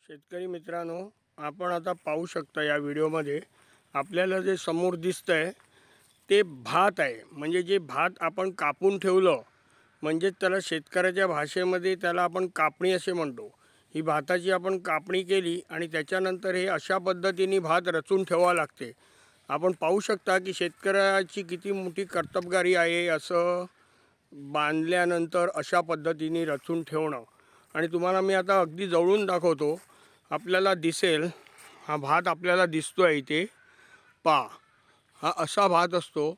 शेतकरी मित्रांनो, आपण आता पाहू शकता या व्हिडिओमध्ये आपल्याला जे समोर दिसतंय ते भात आहे. म्हणजे जे भात आपण कापून ठेवलं म्हणजे त्याला शेतकऱ्याच्या भाषेमध्ये त्याला आपण कापणी असे म्हणतो. ही भाताची आपण कापणी केली आणि त्याच्यानंतर हे अशा पद्धतीने भात रचून ठेवावं लागते. आपण पाहू शकता की शेतकऱ्याची किती मोठी कर्तबगारी आहे असं बांधल्यानंतर अशा पद्धतीने रचून ठेवणं. आणि तुम्हाला मी आता अगदी जवळून दाखवतो. आपल्याला दिसेल हा भात आपल्याला दिसतो आहे इथे पहा. हा असा भात असतो.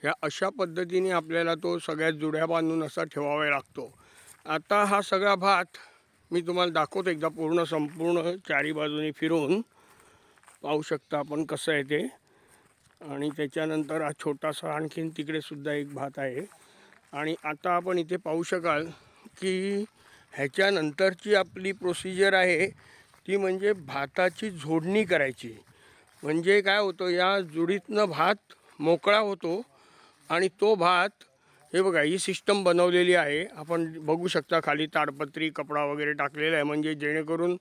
ह्या अशा पद्धतीने आपल्याला तो सगळ्यात जुड्या बांधून असा ठेवावा लागतो. आता हा सगळा भात मी तुम्हाला दाखवतो एकदा पूर्ण संपूर्ण चारी बाजूनी फिरून. पाहू शकता आपण कसं आहे ते. आणि त्याच्यानंतर हा छोटासा आणखीन तिकडे सुद्धा एक भात आहे. आणि आता आपण इथे पाहू शकाल की ह्याच्यानंतरची आपली प्रोसिजर आहे ती म्हणजे भाताची झोडणी करायची. म्हणजे काय होतं, या जुडीतनं भात मोकळा होतो आणि तो भात हे बघा ही सिस्टम बनवलेली आहे. आपण बघू शकता खाली ताडपत्री कपडा वगैरे टाकलेला आहे म्हणजे जेणेकरून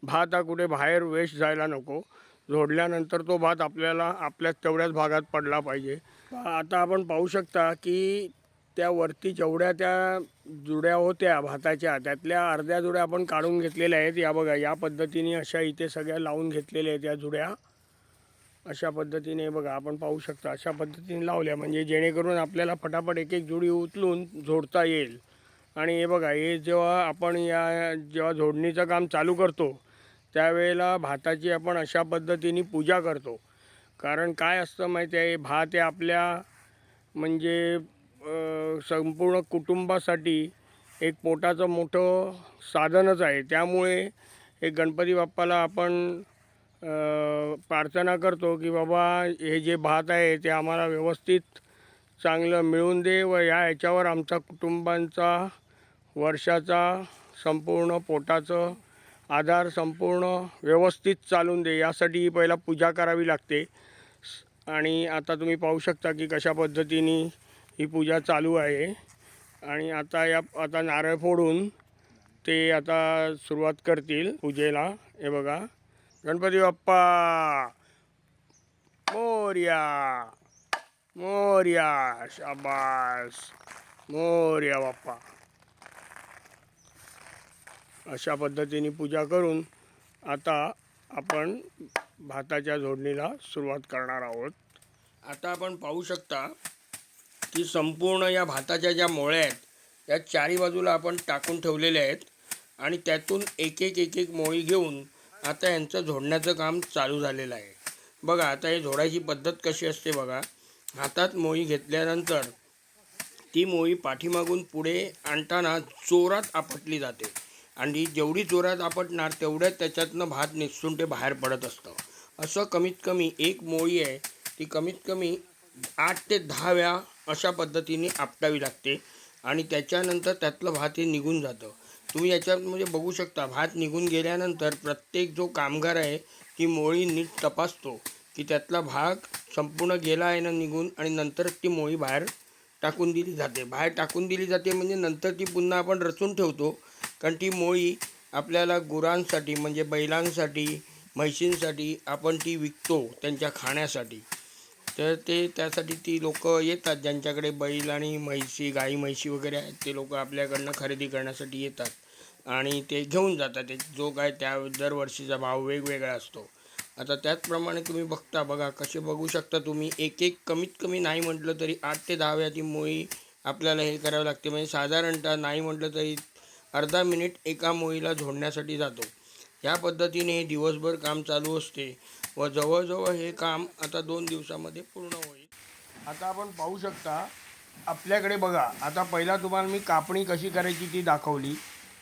भात हा कुठे बाहेर वेस्ट जायला नको. झोडल्यानंतर तो भात आपल्याला आपल्या तेवढ्याच भागात पडला पाहिजे. आता आपण पाहू शकता की त्यावरती जेवढ्या त्या जुड्या होत्या भाताच्या त्यातल्या अर्ध्या जुड्या आपण काढून घेतलेल्या आहेत. या बघा या पद्धतीने अशा इथे सगळ्या लावून घेतलेल्या आहेत या जुड्या. अशा पद्धतीने बघा आपण पाहू शकता अशा पद्धतीने लावल्या म्हणजे जेणेकरून आपल्याला फटाफट एक एक जुडी उचलून जोडता येईल. आणि हे बघा हे जेव्हा आपण जेव्हा जोडणीचं काम चालू करतो त्यावेळेला भाताची आपण अशा पद्धतीने पूजा करतो. कारण काय असतं माहिती आहे, भात हे आपल्या म्हणजे संपूर्ण कुटुंबासाठी एक पोटाचं मोठं साधनच आहे. त्यामुळे एक गणपती बाप्पाला आपण प्रार्थना करतो की बाबा हे जे भात आहे ते आम्हाला व्यवस्थित चांगलं मिळवून दे व ह्याच्यावर आमचा कुटुंबांचा वर्षाचा संपूर्ण पोटाचं आधार संपूर्ण व्यवस्थित चालून दे, यासाठी पहिला पूजा करावी लागते. आणि आता तुम्ही पाहू शकता की कशा पद्धतीने ही पूजा चालू आहे. आणि आता नारळ फोडून ते आता सुरुवात करतील पूजेला. हे बघा गणपती बाप्पा मोरया मोरया, शाबास मोरया बाप्पा. अशा पद्धतीने पूजा करून आता आपण भाताच्या जोडणीला सुरुवात करणार आहोत. आता आपण पाहू शकता की संपूर्ण या भाताच्या ज्या मोळ्या आहेत या चारी बाजूला आपण टाकून ठेवलेल्या आहेत. आणि त्यातून एक एक मोळी घेऊन आता यांचं झोडण्याचं काम चालू झालेलं आहे. बघा आता हे झोडायची पद्धत कशी असते बघा. हातात मोळी घेतल्यानंतर ती मोळी पाठीमागून पुढे आणताना जोरात आपटली जाते. आणि जेवढी जोरात आपटणार तेवढ्यात त्याच्यातनं भात निसटून ते बाहेर पडत असतं. असं कमीत कमी एक मोळी आहे ती कमीत कमी 8 ते 10 वेळा अशा पद्धतीने आपटावी लागते. आणि त्याच्यानंतर त्यातलं भात हे निघून जातं. तुम्ही याच्यामध्ये बघू शकता भात निघून गेल्यानंतर प्रत्येक जो कामगार आहे ती मोळी नीट तपासतो की त्यातला भाग संपूर्ण गेला आहे ना निघून. आणि नंतर ती मोळी बाहेर टाकून दिली जाते. बाहेर टाकून दिली जाते म्हणजे नंतर ती पुन्हा आपण रचून ठेवतो. कारण ती मोळी आपल्याला गुरांसाठी म्हणजे बैलांसाठी म्हैशींसाठी आपण ती विकतो त्यांच्या खाण्यासाठी. तर त्यासाठी ती लोक येतात ज्यांच्याकडे बैल आणि म्हैशी गाई म्हैशी वगैरे आहेत ते लोक आपल्याकडनं खरेदी करण्यासाठी येतात आणि ते घेऊन जातात. जो काय त्या दरवर्षीचा भाव वेगवेगळा असतो. आता त्याचप्रमाणे तुम्ही बघा कसे बघू शकता तुम्ही एक कमीत कमी नाही म्हटलं तरी 8 ते 10 वेळा ती मोळी आपल्याला हे करावं लागते. म्हणजे साधारणतः नाही म्हटलं तरी अर्धा मिनिट एका मोळीला झोडण्यासाठी जातो. या पद्धतीने दिवसभर काम चालू असते व जवळजवळ हे काम आता 2 दिवसामध्ये पूर्ण होईल. आता आपण पाहू शकता आपल्याकडे बघा. आता पहिला तुम्हाला मी कापणी कशी करायची ती दाखवली.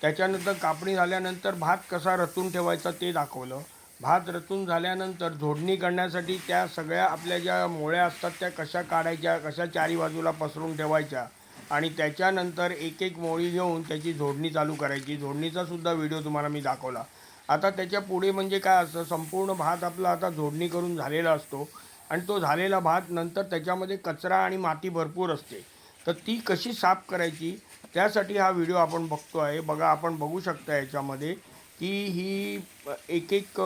त्याच्यानंतर कापणी झाल्यानंतर भात कसा रचून ठेवायचा ते दाखवलं. भात रचून झाल्यानंतर झोडणी करण्यासाठी त्या सगळ्या आपल्या ज्या मोळ्या असतात त्या कशा काढायच्या, कशा चारी बाजूला पसरून ठेवायच्या आणि त्याच्यानंतर एक मोळी घेऊन त्याची झोडणी चालू करायची. झोडणीचा सुद्धा व्हिडिओ तुम्हाला मी दाखवला. आता त्याच्या पुढे म्हणजे काय असतं, संपूर्ण भात आपला आता झोडणी करून झालेला असतो आणि तो झालेला भात नंतर त्याच्यामध्ये कचरा आणि माती भरपूर असते. तर ती कशी साफ करायची त्यासाठी हा व्हिडिओ आपण बघतो आहे. बघा आपण बघू शकता याच्यामध्ये की ही एक एक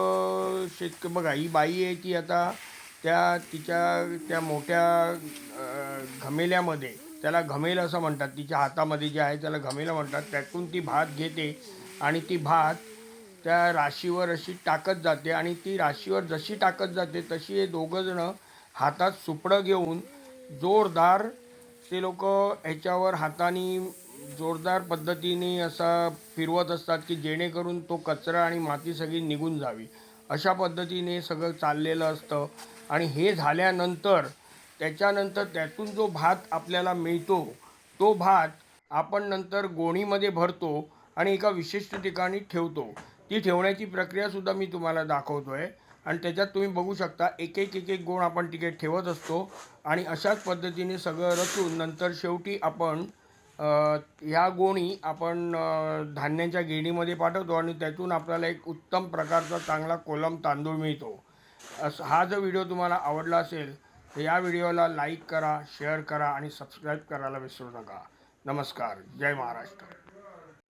बघा, ही बाई आहे ती आता त्या मोठ्या घमेल्यामध्ये, त्याला घमेल असं म्हणतात, तिच्या हातामध्ये जे आहे त्याला घमेलं म्हणतात, त्यातून ती भात घेते आणि ती भात त्या राशीवर अशी टाकत जाते आणि ती राशीवर जशी टाकत जाते तशी हे दोघंजणं हातात सुपडं घेऊन जोरदार ते लोक ह्याच्यावर हाताने जोरदार पद्धतीने असा फिरवत असतात की जेणेकरून तो कचरा आणि माती सगळी निघून जावी. अशा पद्धतीने सगळं चाललेलं असतं. आणि हे झाल्यानंतर त्याच्यानंतर त्यातून जो भात आपल्याला मिळतो तो भात आपण नंतर गोणीमध्ये भरतो आणि एका विशिष्ट ठिकाणी ठेवतो. ती ठेवण्याची प्रक्रियासुद्धा मी तुम्हाला दाखवतो आहे आणि त्याच्यात तुम्ही बघू शकता एक एक गोण आपण तिथे ठेवत असतो आणि अशाच पद्धतीने सगळं रचून नंतर शेवटी आपण ह्या गोणी आपण धान्याच्या गिरणीमध्ये पाठवतो आणि त्यातून आपल्याला एक उत्तम प्रकारचा चांगला कोलम तांदूळ मिळतो. हा जर व्हिडिओ तुम्हाला आवडला असेल तर या व्हिडिओला लाईक करा, शेअर करा आणि सबस्क्राईब करायला विसरू नका. नमस्कार. जय महाराष्ट्र.